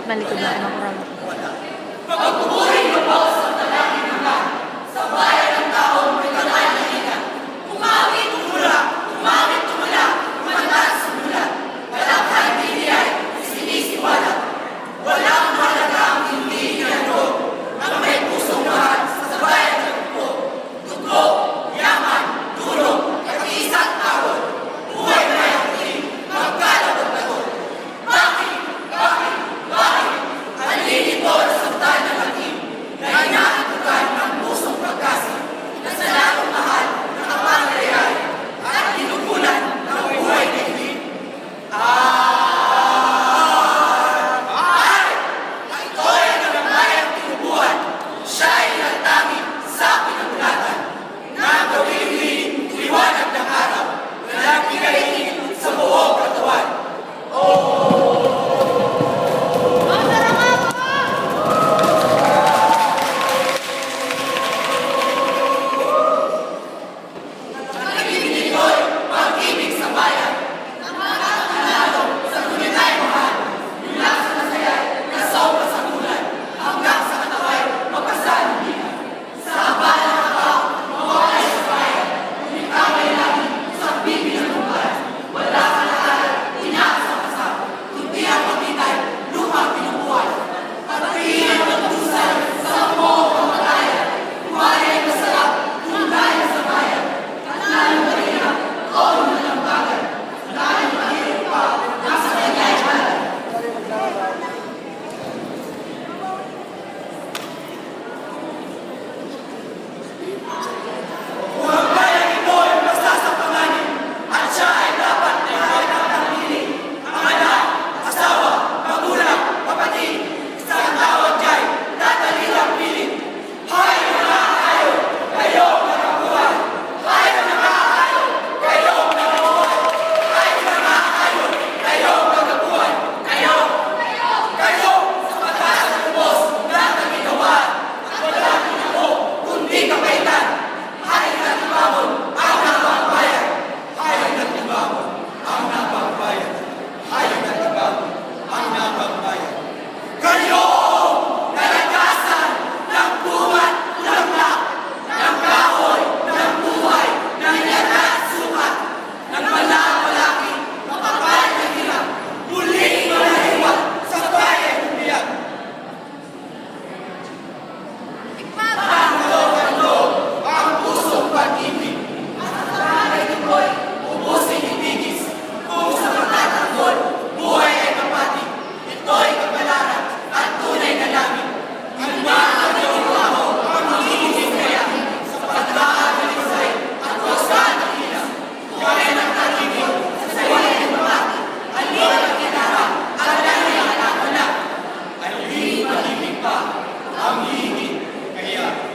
Malikod na ako ng kurama. Pagpupuri mo po sa talangin ng lahat, sa bayan ng taong may katahimikan. Umawit, tumula, umawit, tumula, umantas, sumulat. Walang halbiniyay, sinisiwalat. Walang mahalaga ang hindi hinandog, ang may pusong mahal sa bayan ng dugo. Dugo, yaman, tulong, at-iisa't tawad. Buhay na yakin, magkalabag-lagod. Bakit? Bakit? Bakit? Halili po na saktan ng ating na inaatugan ng pusong pagkasal na sa lalong mahal na kapangyarihan at ginugulan ng buhay na hindi. Ito'y ang nangangayang tinubuhan. Siya ay nagtangi sa pinagulatan na gawin liwanag ng araw na nagbigay sa buong katawan. Ang hihigit kaya